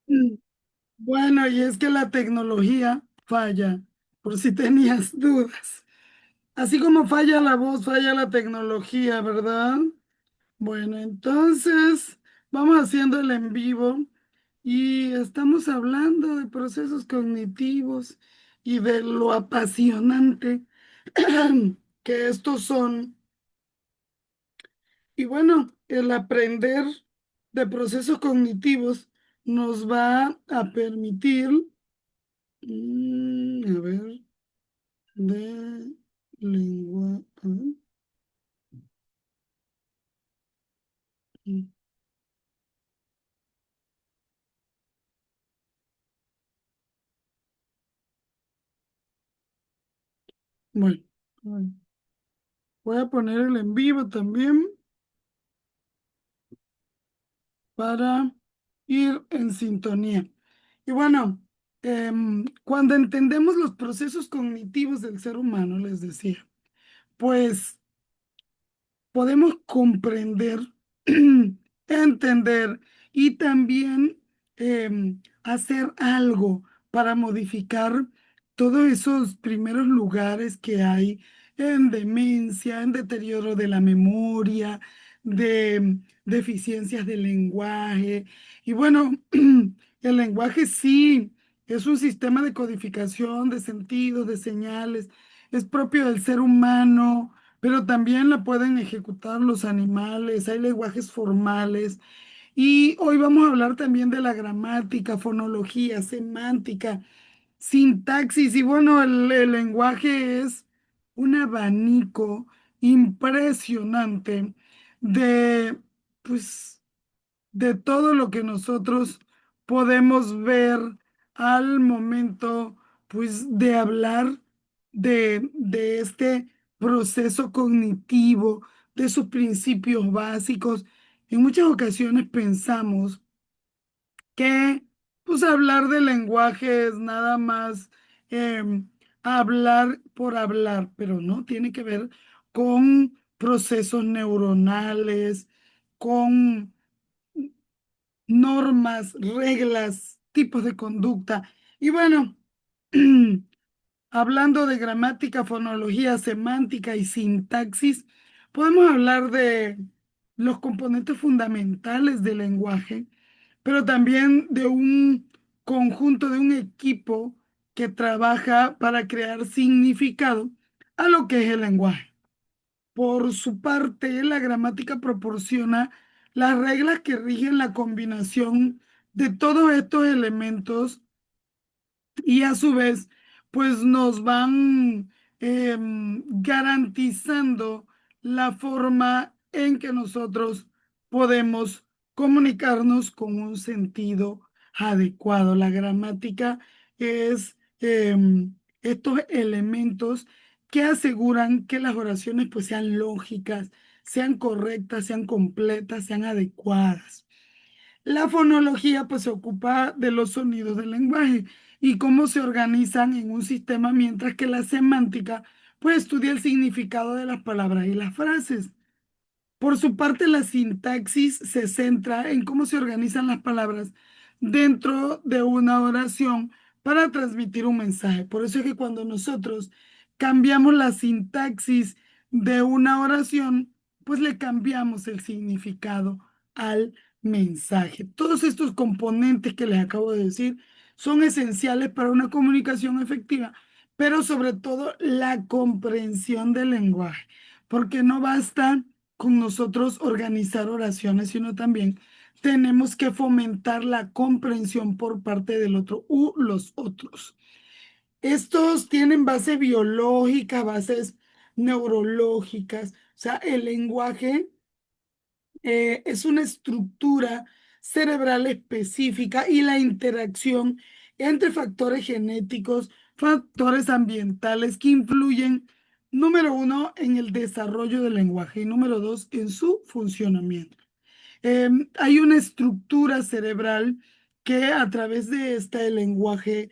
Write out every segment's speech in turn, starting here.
Mm, Bueno, y es que la tecnología falla, por si tenías dudas. Así como falla la voz, falla la tecnología, ¿verdad? Bueno, entonces vamos haciendo el en vivo y estamos hablando de procesos cognitivos y de lo apasionante que estos son. Y bueno, el aprender de procesos cognitivos nos va a permitir, a ver, de lengua, a ver, mm, bueno, bueno, voy a poner el en vivo también para ir en sintonía. Y bueno, cuando entendemos los procesos cognitivos del ser humano, les decía, pues podemos comprender, entender y también hacer algo para modificar todos esos primeros lugares que hay en demencia, en deterioro de la memoria, de deficiencias del lenguaje. Y bueno, el lenguaje sí es un sistema de codificación de sentidos, de señales, es propio del ser humano, pero también la pueden ejecutar los animales, hay lenguajes formales. Y hoy vamos a hablar también de la gramática, fonología, semántica, sintaxis. Y bueno, el lenguaje es un abanico impresionante de, pues, de todo lo que nosotros podemos ver al momento, pues, de hablar de este proceso cognitivo, de sus principios básicos. En muchas ocasiones pensamos que, pues, hablar de lenguaje es nada más hablar por hablar, pero no, tiene que ver con procesos neuronales, con normas, reglas, tipos de conducta. Y bueno, hablando de gramática, fonología, semántica y sintaxis, podemos hablar de los componentes fundamentales del lenguaje, pero también de un conjunto, de un equipo que trabaja para crear significado a lo que es el lenguaje. Por su parte, la gramática proporciona las reglas que rigen la combinación de todos estos elementos y a su vez, pues nos van garantizando la forma en que nosotros podemos comunicarnos con un sentido adecuado. La gramática es estos elementos que aseguran que las oraciones pues sean lógicas, sean correctas, sean completas, sean adecuadas. La fonología pues se ocupa de los sonidos del lenguaje y cómo se organizan en un sistema, mientras que la semántica pues estudia el significado de las palabras y las frases. Por su parte, la sintaxis se centra en cómo se organizan las palabras dentro de una oración para transmitir un mensaje. Por eso es que cuando nosotros cambiamos la sintaxis de una oración, pues le cambiamos el significado al mensaje. Todos estos componentes que les acabo de decir son esenciales para una comunicación efectiva, pero sobre todo la comprensión del lenguaje, porque no basta con nosotros organizar oraciones, sino también tenemos que fomentar la comprensión por parte del otro u los otros. Estos tienen base biológica, bases neurológicas, o sea, el lenguaje es una estructura cerebral específica y la interacción entre factores genéticos, factores ambientales que influyen, número uno, en el desarrollo del lenguaje y número dos, en su funcionamiento. Hay una estructura cerebral que a través de este lenguaje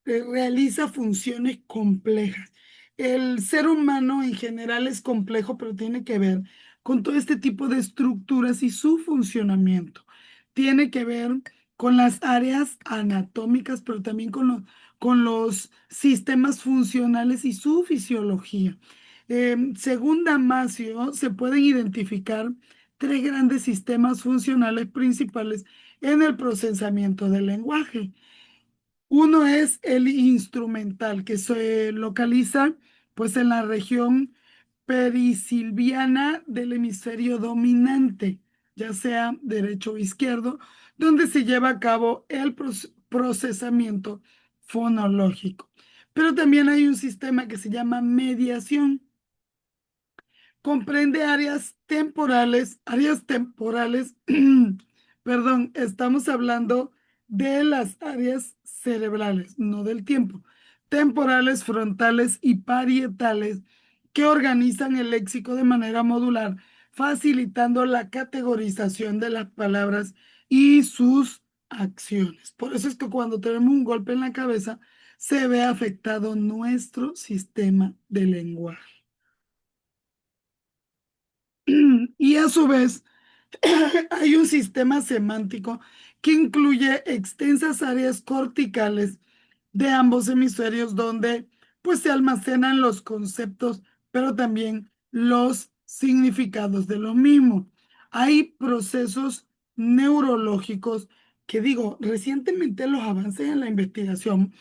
realiza funciones complejas. El ser humano en general es complejo, pero tiene que ver con todo este tipo de estructuras y su funcionamiento. Tiene que ver con las áreas anatómicas, pero también con los sistemas funcionales y su fisiología. Según Damasio, se pueden identificar tres grandes sistemas funcionales principales en el procesamiento del lenguaje. Uno es el instrumental, que se localiza pues en la región perisilviana del hemisferio dominante, ya sea derecho o izquierdo, donde se lleva a cabo el procesamiento fonológico. Pero también hay un sistema que se llama mediación. Comprende áreas temporales, perdón, estamos hablando de las áreas cerebrales, no del tiempo, temporales, frontales y parietales que organizan el léxico de manera modular, facilitando la categorización de las palabras y sus acciones. Por eso es que cuando tenemos un golpe en la cabeza, se ve afectado nuestro sistema de lenguaje. Y a su vez, hay un sistema semántico que incluye extensas áreas corticales de ambos hemisferios donde pues se almacenan los conceptos, pero también los significados de lo mismo. Hay procesos neurológicos que digo, recientemente los avances en la investigación,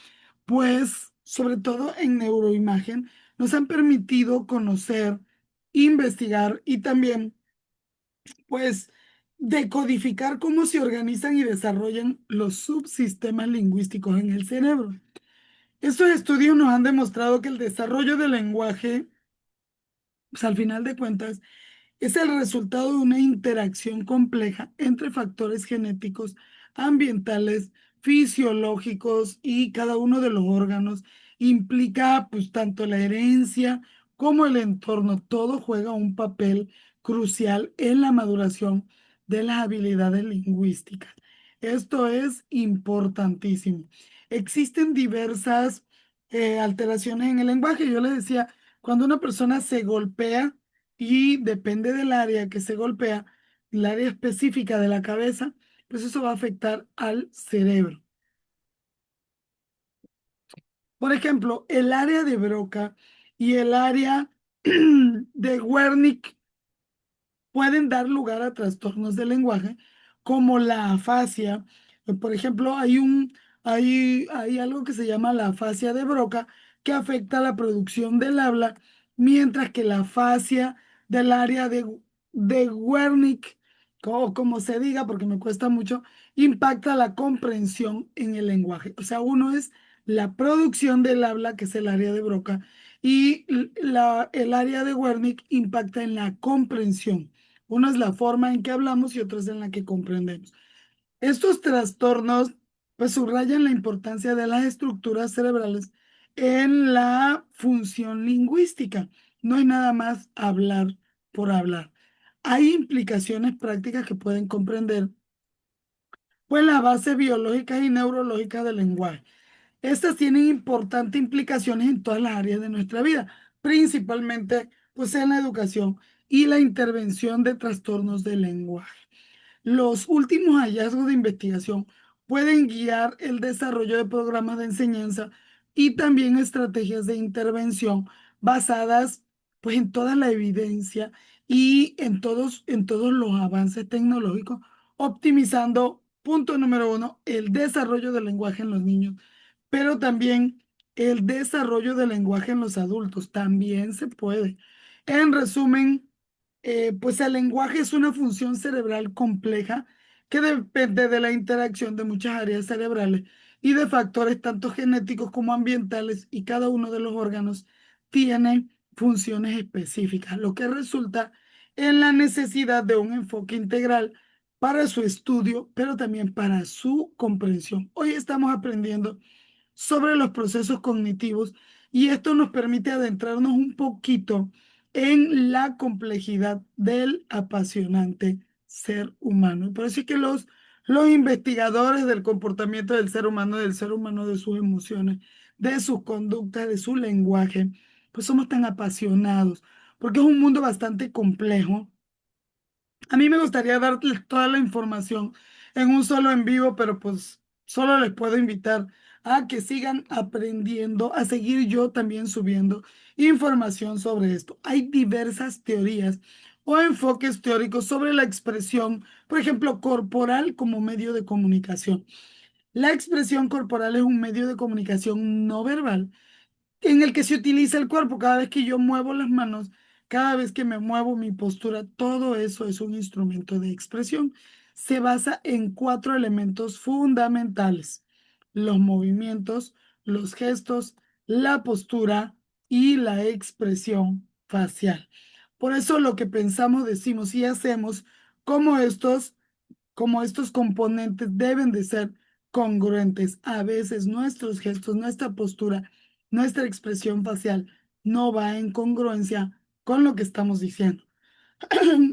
pues sobre todo en neuroimagen, nos han permitido conocer, investigar y también pues decodificar cómo se organizan y desarrollan los subsistemas lingüísticos en el cerebro. Estos estudios nos han demostrado que el desarrollo del lenguaje, pues al final de cuentas, es el resultado de una interacción compleja entre factores genéticos, ambientales, fisiológicos y cada uno de los órganos. Implica pues tanto la herencia como el entorno. Todo juega un papel crucial en la maduración de las habilidades lingüísticas. Esto es importantísimo. Existen diversas alteraciones en el lenguaje. Yo les decía, cuando una persona se golpea, y depende del área que se golpea, el área específica de la cabeza, pues eso va a afectar al cerebro. Por ejemplo, el área de Broca y el área de Wernicke pueden dar lugar a trastornos del lenguaje como la afasia. Por ejemplo, hay algo que se llama la afasia de Broca que afecta la producción del habla, mientras que la afasia del área de Wernicke, o como se diga, porque me cuesta mucho, impacta la comprensión en el lenguaje. O sea, uno es la producción del habla, que es el área de Broca, y el área de Wernicke impacta en la comprensión. Uno es la forma en que hablamos y otro es en la que comprendemos. Estos trastornos pues subrayan la importancia de las estructuras cerebrales en la función lingüística. No hay nada más hablar por hablar. Hay implicaciones prácticas que pueden comprender pues la base biológica y neurológica del lenguaje. Estas tienen importantes implicaciones en todas las áreas de nuestra vida, principalmente pues en la educación y la intervención de trastornos del lenguaje. Los últimos hallazgos de investigación pueden guiar el desarrollo de programas de enseñanza y también estrategias de intervención basadas pues en toda la evidencia y en todos los avances tecnológicos, optimizando, punto número uno, el desarrollo del lenguaje en los niños, pero también el desarrollo del lenguaje en los adultos. También se puede. En resumen, pues el lenguaje es una función cerebral compleja que depende de la interacción de muchas áreas cerebrales y de factores tanto genéticos como ambientales, y cada uno de los órganos tiene funciones específicas, lo que resulta en la necesidad de un enfoque integral para su estudio, pero también para su comprensión. Hoy estamos aprendiendo sobre los procesos cognitivos y esto nos permite adentrarnos un poquito en la complejidad del apasionante ser humano. Y por eso es que los investigadores del comportamiento del ser humano, de sus emociones, de sus conductas, de su lenguaje, pues somos tan apasionados, porque es un mundo bastante complejo. A mí me gustaría darles toda la información en un solo en vivo, pero pues solo les puedo invitar a que sigan aprendiendo, a seguir yo también subiendo información sobre esto. Hay diversas teorías o enfoques teóricos sobre la expresión, por ejemplo, corporal como medio de comunicación. La expresión corporal es un medio de comunicación no verbal en el que se utiliza el cuerpo. Cada vez que yo muevo las manos, cada vez que me muevo mi postura, todo eso es un instrumento de expresión. Se basa en cuatro elementos fundamentales: los movimientos, los gestos, la postura y la expresión facial. Por eso lo que pensamos, decimos y hacemos como estos como estos componentes deben de ser congruentes. A veces nuestros gestos, nuestra postura, nuestra expresión facial no va en congruencia con lo que estamos diciendo.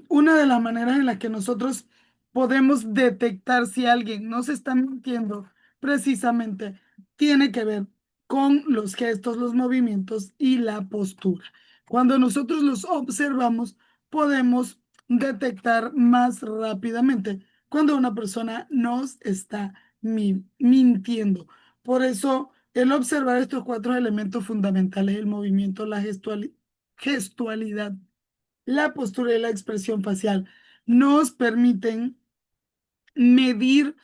Una de las maneras en las que nosotros podemos detectar si alguien nos está mintiendo precisamente tiene que ver con los gestos, los movimientos y la postura. Cuando nosotros los observamos, podemos detectar más rápidamente cuando una persona nos está mintiendo. Por eso, el observar estos cuatro elementos fundamentales: el movimiento, la gestualidad, la postura y la expresión facial, nos permiten medir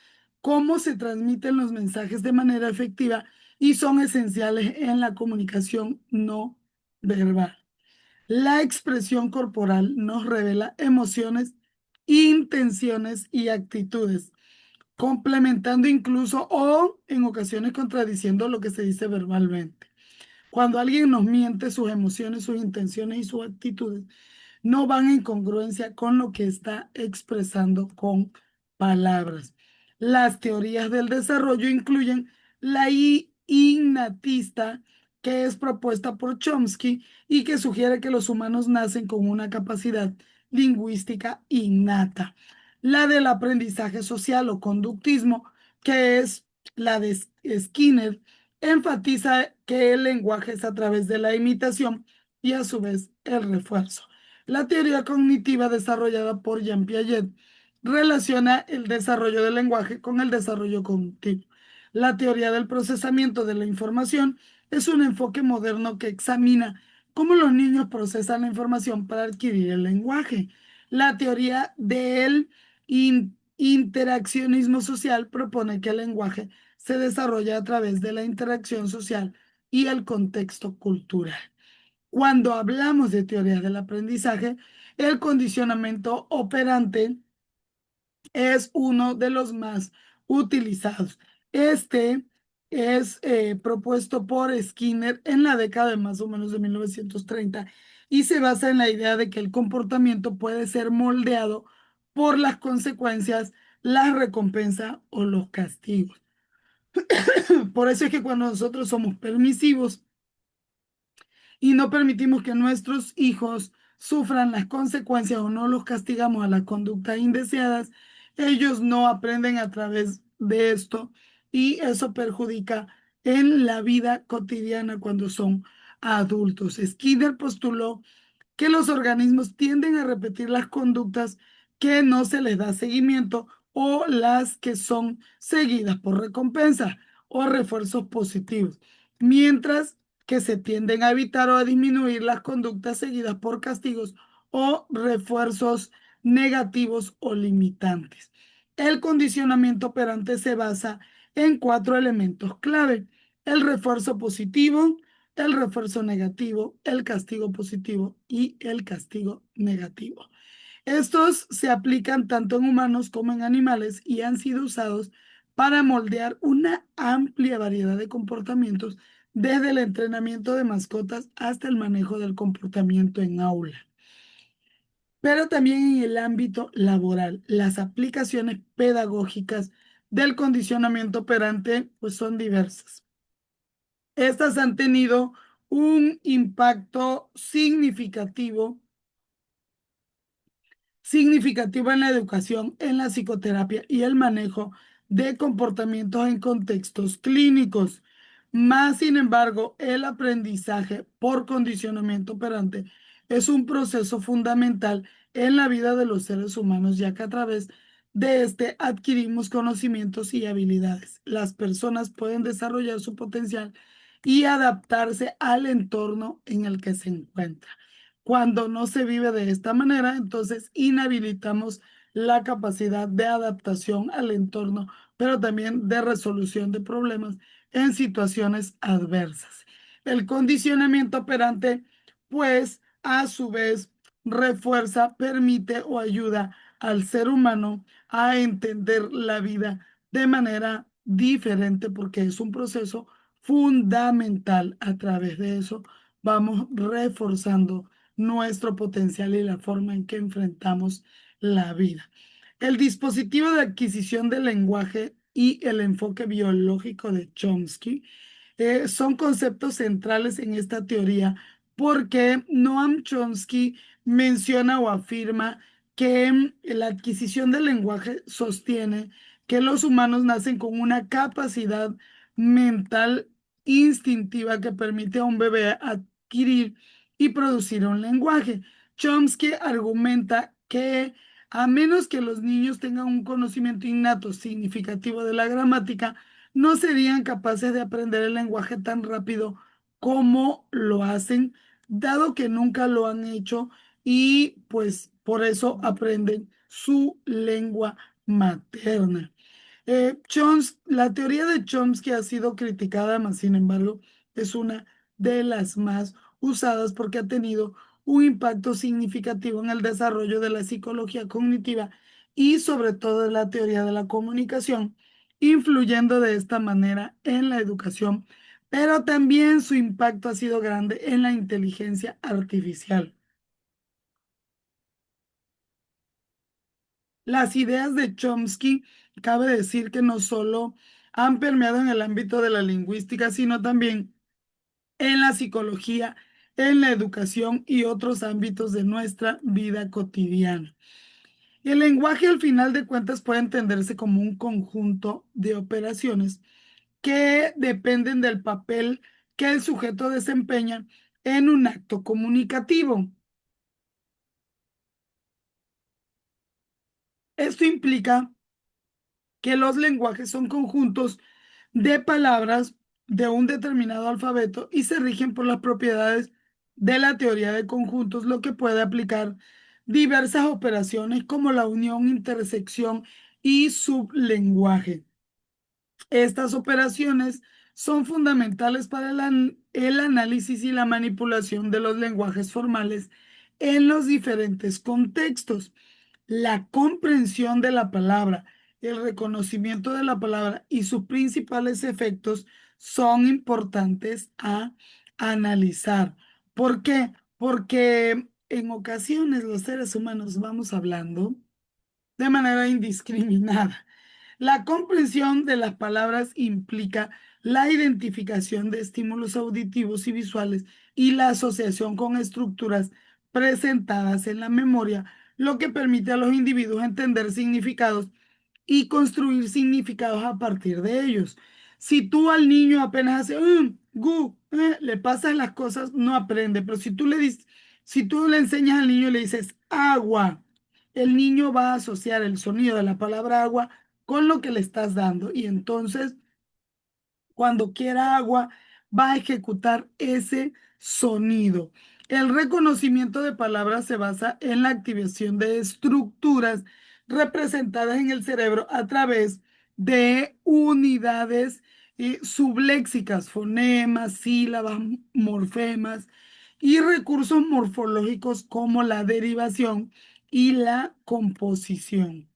cómo se transmiten los mensajes de manera efectiva y son esenciales en la comunicación no verbal. La expresión corporal nos revela emociones, intenciones y actitudes, complementando incluso o en ocasiones contradiciendo lo que se dice verbalmente. Cuando alguien nos miente, sus emociones, sus intenciones y sus actitudes no van en congruencia con lo que está expresando con palabras. Las teorías del desarrollo incluyen la innatista, que es propuesta por Chomsky y que sugiere que los humanos nacen con una capacidad lingüística innata. La del aprendizaje social o conductismo, que es la de Skinner, enfatiza que el lenguaje es a través de la imitación y a su vez el refuerzo. La teoría cognitiva desarrollada por Jean Piaget relaciona el desarrollo del lenguaje con el desarrollo cognitivo. La teoría del procesamiento de la información es un enfoque moderno que examina cómo los niños procesan la información para adquirir el lenguaje. La teoría del interaccionismo social propone que el lenguaje se desarrolla a través de la interacción social y el contexto cultural. Cuando hablamos de teorías del aprendizaje, el condicionamiento operante es uno de los más utilizados. Este es propuesto por Skinner en la década de más o menos de 1930 y se basa en la idea de que el comportamiento puede ser moldeado por las consecuencias, la recompensa o los castigos. Por eso es que cuando nosotros somos permisivos y no permitimos que nuestros hijos sufran las consecuencias o no los castigamos a las conductas indeseadas, ellos no aprenden a través de esto y eso perjudica en la vida cotidiana cuando son adultos. Skinner postuló que los organismos tienden a repetir las conductas que no se les da seguimiento o las que son seguidas por recompensas o refuerzos positivos, mientras que se tienden a evitar o a disminuir las conductas seguidas por castigos o refuerzos negativos o limitantes. El condicionamiento operante se basa en cuatro elementos clave: el refuerzo positivo, el refuerzo negativo, el castigo positivo y el castigo negativo. Estos se aplican tanto en humanos como en animales y han sido usados para moldear una amplia variedad de comportamientos, desde el entrenamiento de mascotas hasta el manejo del comportamiento en aula. Pero también en el ámbito laboral, las aplicaciones pedagógicas del condicionamiento operante pues son diversas. Estas han tenido un impacto significativo en la educación, en la psicoterapia y el manejo de comportamientos en contextos clínicos. Más sin embargo, el aprendizaje por condicionamiento operante es un proceso fundamental en la vida de los seres humanos, ya que a través de este adquirimos conocimientos y habilidades. Las personas pueden desarrollar su potencial y adaptarse al entorno en el que se encuentra. Cuando no se vive de esta manera, entonces inhabilitamos la capacidad de adaptación al entorno, pero también de resolución de problemas en situaciones adversas. El condicionamiento operante, pues, a su vez, refuerza, permite o ayuda al ser humano a entender la vida de manera diferente porque es un proceso fundamental. A través de eso vamos reforzando nuestro potencial y la forma en que enfrentamos la vida. El dispositivo de adquisición del lenguaje y el enfoque biológico de Chomsky son conceptos centrales en esta teoría porque Noam Chomsky menciona o afirma que la adquisición del lenguaje sostiene que los humanos nacen con una capacidad mental instintiva que permite a un bebé adquirir y producir un lenguaje. Chomsky argumenta que a menos que los niños tengan un conocimiento innato significativo de la gramática, no serían capaces de aprender el lenguaje tan rápido como lo hacen, dado que nunca lo han hecho y pues por eso aprenden su lengua materna. La teoría de Chomsky ha sido criticada, mas sin embargo es una de las más usadas porque ha tenido un impacto significativo en el desarrollo de la psicología cognitiva y sobre todo en la teoría de la comunicación, influyendo de esta manera en la educación, pero también su impacto ha sido grande en la inteligencia artificial. Las ideas de Chomsky, cabe decir que no solo han permeado en el ámbito de la lingüística, sino también en la psicología, en la educación y otros ámbitos de nuestra vida cotidiana. El lenguaje, al final de cuentas, puede entenderse como un conjunto de operaciones que dependen del papel que el sujeto desempeña en un acto comunicativo. Esto implica que los lenguajes son conjuntos de palabras de un determinado alfabeto y se rigen por las propiedades de la teoría de conjuntos, lo que puede aplicar diversas operaciones como la unión, intersección y sublenguaje. Estas operaciones son fundamentales para el análisis y la manipulación de los lenguajes formales en los diferentes contextos. La comprensión de la palabra, el reconocimiento de la palabra y sus principales efectos son importantes a analizar. ¿Por qué? Porque en ocasiones los seres humanos vamos hablando de manera indiscriminada. La comprensión de las palabras implica la identificación de estímulos auditivos y visuales y la asociación con estructuras presentadas en la memoria, lo que permite a los individuos entender significados y construir significados a partir de ellos. Si tú al niño apenas hace gu, le pasas las cosas, no aprende, pero si tú le enseñas al niño y le dices agua, el niño va a asociar el sonido de la palabra agua con lo que le estás dando y entonces cuando quiera agua, va a ejecutar ese sonido. El reconocimiento de palabras se basa en la activación de estructuras representadas en el cerebro a través de unidades subléxicas, fonemas, sílabas, morfemas y recursos morfológicos como la derivación y la composición.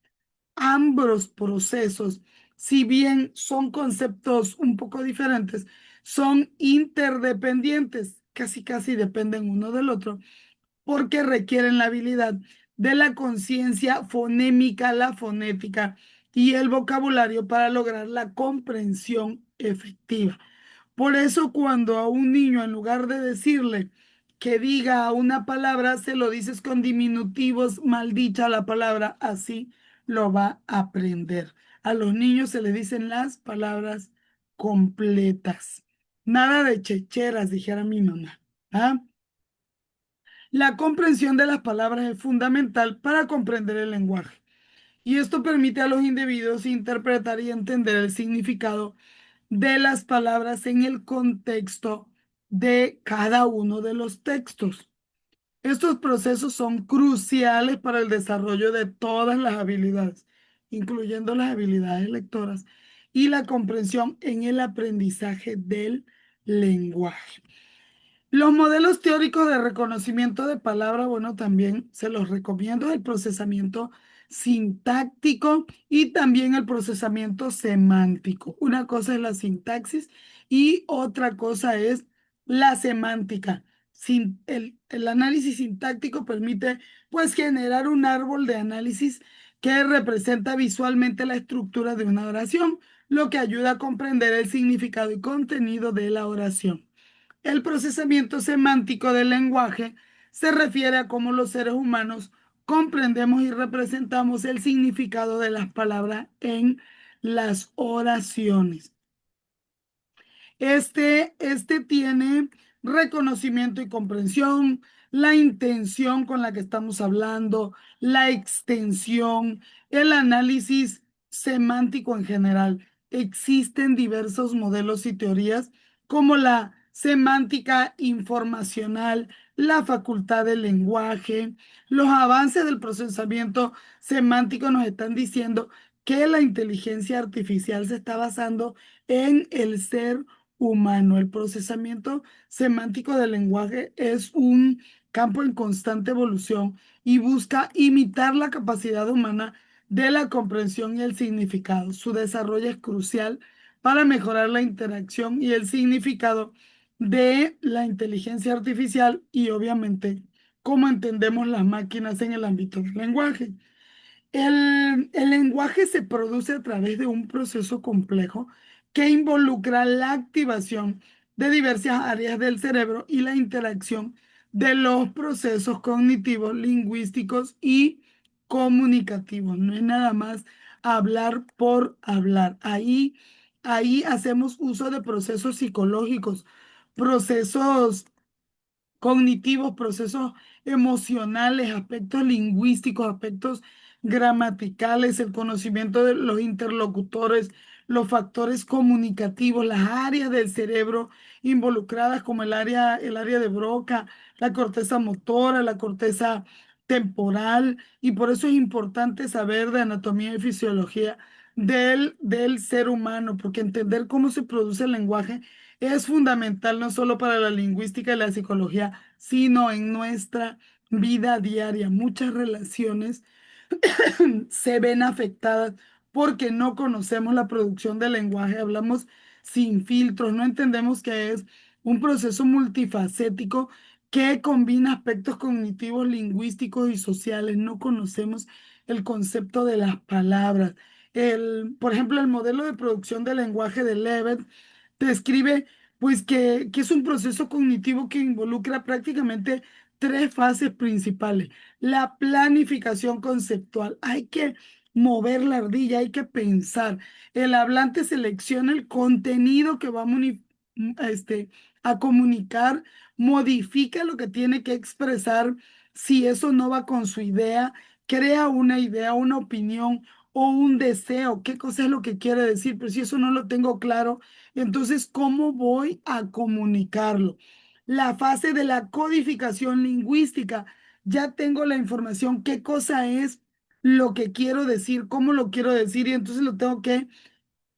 Ambos procesos, si bien son conceptos un poco diferentes, son interdependientes, casi casi dependen uno del otro, porque requieren la habilidad de la conciencia fonémica, la fonética y el vocabulario para lograr la comprensión efectiva. Por eso cuando a un niño, en lugar de decirle que diga una palabra, se lo dices con diminutivos, mal dicha la palabra, así lo va a aprender. A los niños se les dicen las palabras completas. Nada de checheras, dijera mi mamá. ¿Ah? La comprensión de las palabras es fundamental para comprender el lenguaje. Y esto permite a los individuos interpretar y entender el significado de las palabras en el contexto de cada uno de los textos. Estos procesos son cruciales para el desarrollo de todas las habilidades, incluyendo las habilidades lectoras y la comprensión en el aprendizaje del lenguaje. Los modelos teóricos de reconocimiento de palabra, bueno, también se los recomiendo, el procesamiento sintáctico y también el procesamiento semántico. Una cosa es la sintaxis y otra cosa es la semántica. El análisis sintáctico permite, pues, generar un árbol de análisis que representa visualmente la estructura de una oración, lo que ayuda a comprender el significado y contenido de la oración. El procesamiento semántico del lenguaje se refiere a cómo los seres humanos comprendemos y representamos el significado de las palabras en las oraciones. Este tiene reconocimiento y comprensión, la intención con la que estamos hablando, la extensión, el análisis semántico en general. Existen diversos modelos y teorías como la semántica informacional, la facultad del lenguaje. Los avances del procesamiento semántico nos están diciendo que la inteligencia artificial se está basando en el ser humano. El procesamiento semántico del lenguaje es un campo en constante evolución y busca imitar la capacidad humana de la comprensión y el significado. Su desarrollo es crucial para mejorar la interacción y el significado de la inteligencia artificial y obviamente cómo entendemos las máquinas en el ámbito del lenguaje. El lenguaje se produce a través de un proceso complejo que involucra la activación de diversas áreas del cerebro y la interacción de los procesos cognitivos, lingüísticos y comunicativos. No es nada más hablar por hablar. Ahí hacemos uso de procesos psicológicos, procesos cognitivos, procesos emocionales, aspectos lingüísticos, aspectos gramaticales, el conocimiento de los interlocutores, los factores comunicativos, las áreas del cerebro involucradas como el área de Broca, la corteza motora, la corteza temporal, y por eso es importante saber de anatomía y fisiología del ser humano, porque entender cómo se produce el lenguaje es fundamental no solo para la lingüística y la psicología, sino en nuestra vida diaria. Muchas relaciones se ven afectadas porque no conocemos la producción del lenguaje, hablamos sin filtros, no entendemos que es un proceso multifacético que combina aspectos cognitivos, lingüísticos y sociales. No conocemos el concepto de las palabras. Por ejemplo, el modelo de producción del lenguaje de Levitt describe pues que es un proceso cognitivo que involucra prácticamente tres fases principales. La planificación conceptual. Hay que mover la ardilla, hay que pensar. El hablante selecciona el contenido que va a comunicar, modifica lo que tiene que expresar. Si eso no va con su idea, una opinión o un deseo. ¿Qué cosa es lo que quiere decir? Pero si eso no lo tengo claro, entonces, ¿cómo voy a comunicarlo? La fase de la codificación lingüística. Ya tengo la información, qué cosa es lo que quiero decir, cómo lo quiero decir, y entonces lo tengo que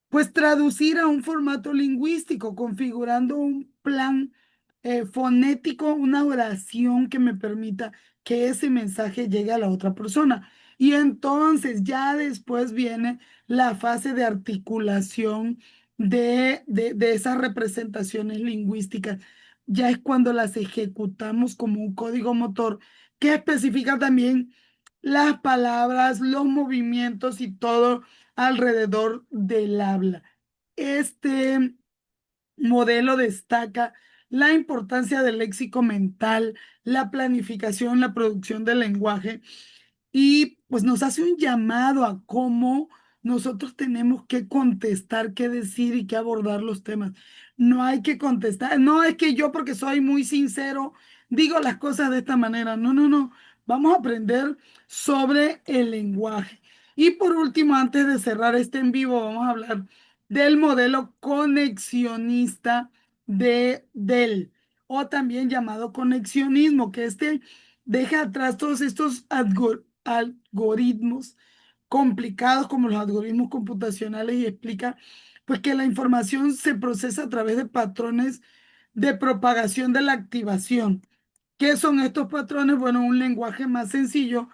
pues traducir a un formato lingüístico, configurando un plan fonético, una oración que me permita que ese mensaje llegue a la otra persona. Y entonces ya después viene la fase de articulación de esas representaciones lingüísticas. Ya es cuando las ejecutamos como un código motor que especifica también las palabras, los movimientos y todo alrededor del habla. Este modelo destaca la importancia del léxico mental, la planificación, la producción del lenguaje y pues nos hace un llamado a cómo nosotros tenemos que contestar, qué decir y qué abordar los temas. No hay que contestar, no es que yo porque soy muy sincero digo las cosas de esta manera. No, no, no. Vamos a aprender sobre el lenguaje. Y por último, antes de cerrar este en vivo, vamos a hablar del modelo conexionista de Dell, o también llamado conexionismo, que deja atrás todos estos algoritmos complicados como los algoritmos computacionales y explica pues que la información se procesa a través de patrones de propagación de la activación. ¿Qué son estos patrones? Bueno, un lenguaje más sencillo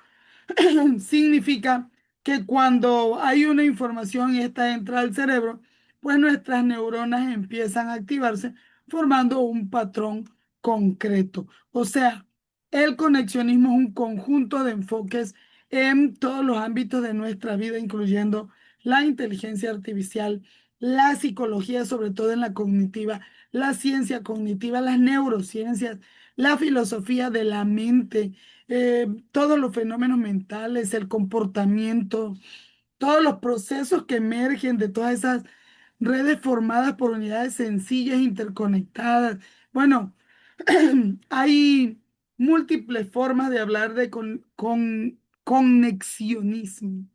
significa que cuando hay una información y esta entra al cerebro, pues nuestras neuronas empiezan a activarse formando un patrón concreto. O sea, el conexionismo es un conjunto de enfoques en todos los ámbitos de nuestra vida, incluyendo la inteligencia artificial, la psicología, sobre todo en la cognitiva, la ciencia cognitiva, las neurociencias, la filosofía de la mente, todos los fenómenos mentales, el comportamiento, todos los procesos que emergen de todas esas redes formadas por unidades sencillas, interconectadas. Bueno, hay múltiples formas de hablar de conexionismo.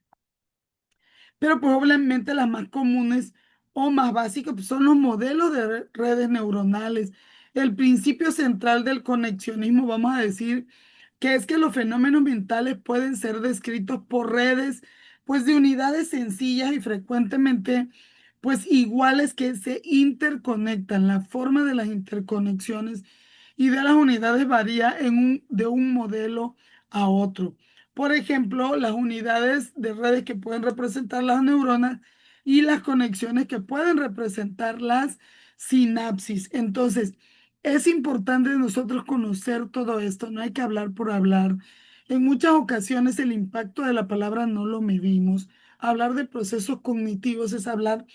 Pero probablemente las más comunes o más básicas pues, son los modelos de redes neuronales. El principio central del conexionismo, vamos a decir, que es que los fenómenos mentales pueden ser descritos por redes, pues de unidades sencillas y frecuentemente, pues iguales que se interconectan. La forma de las interconexiones y de las unidades varía de un modelo a otro. Por ejemplo, las unidades de redes que pueden representar las neuronas y las conexiones que pueden representar las sinapsis. Entonces, es importante nosotros conocer todo esto, no hay que hablar por hablar. En muchas ocasiones el impacto de la palabra no lo medimos. Hablar de procesos cognitivos es hablar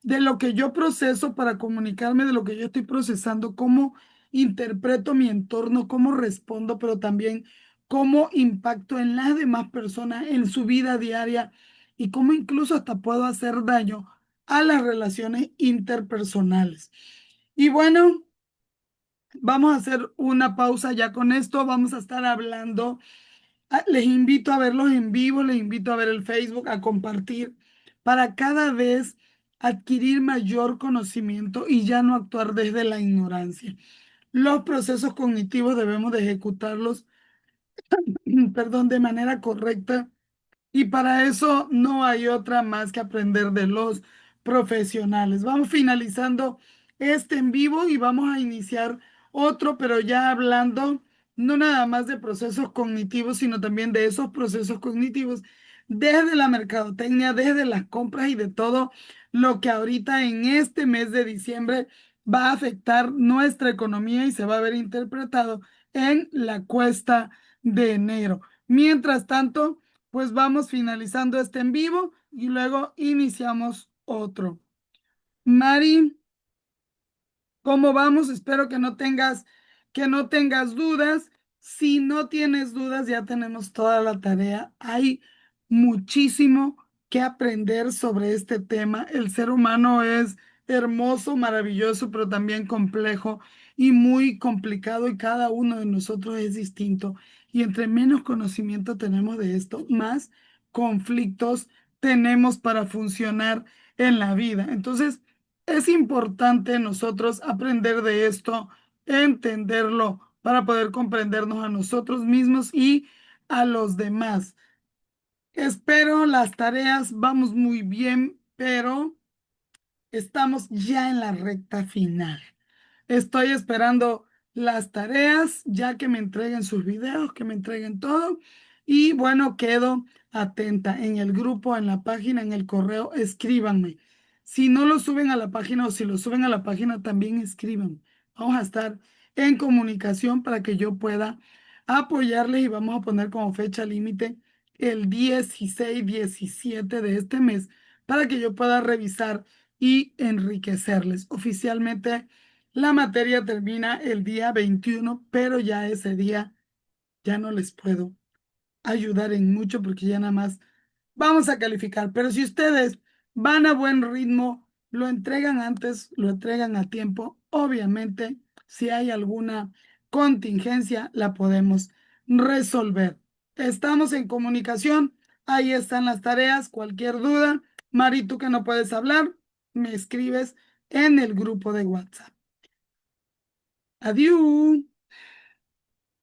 de lo que yo proceso para comunicarme, de lo que yo estoy procesando, cómo interpreto mi entorno, cómo respondo, pero también cómo impacto en las demás personas, en su vida diaria y cómo incluso hasta puedo hacer daño a las relaciones interpersonales. Y bueno, vamos a hacer una pausa ya con esto, vamos a estar hablando. Les invito a verlos en vivo, les invito a ver el Facebook, a compartir, para cada vez adquirir mayor conocimiento y ya no actuar desde la ignorancia. Los procesos cognitivos debemos de ejecutarlos, perdón, de manera correcta y para eso no hay otra más que aprender de los profesionales. Vamos finalizando este en vivo y vamos a iniciar otro, pero ya hablando no nada más de procesos cognitivos, sino también de esos procesos cognitivos desde la mercadotecnia, desde las compras y de todo lo que ahorita en este mes de diciembre va a afectar nuestra economía y se va a ver interpretado en la cuesta de enero. Mientras tanto, pues vamos finalizando este en vivo y luego iniciamos otro. Mari, ¿cómo vamos? Espero que no tengas dudas. Si no tienes dudas, ya tenemos toda la tarea. Hay muchísimo que aprender sobre este tema. El ser humano es hermoso, maravilloso, pero también complejo y muy complicado y cada uno de nosotros es distinto. Y entre menos conocimiento tenemos de esto, más conflictos tenemos para funcionar en la vida. Entonces, es importante nosotros aprender de esto, entenderlo para poder comprendernos a nosotros mismos y a los demás. Espero las tareas, vamos muy bien, pero estamos ya en la recta final. Estoy esperando las tareas, ya que me entreguen sus videos, que me entreguen todo. Y bueno, quedo atenta en el grupo, en la página, en el correo, escríbanme. Si no lo suben a la página o si lo suben a la página, también escriban. Vamos a estar en comunicación para que yo pueda apoyarles y vamos a poner como fecha límite el 16-17 de este mes para que yo pueda revisar y enriquecerles. Oficialmente la materia termina el día 21, pero ya ese día ya no les puedo ayudar en mucho porque ya nada más vamos a calificar. Pero si ustedes van a buen ritmo, lo entregan antes, lo entregan a tiempo, obviamente, si hay alguna contingencia, la podemos resolver. Estamos en comunicación. Ahí están las tareas. Cualquier duda, Mari, tú que no puedes hablar, me escribes en el grupo de WhatsApp. Adiós.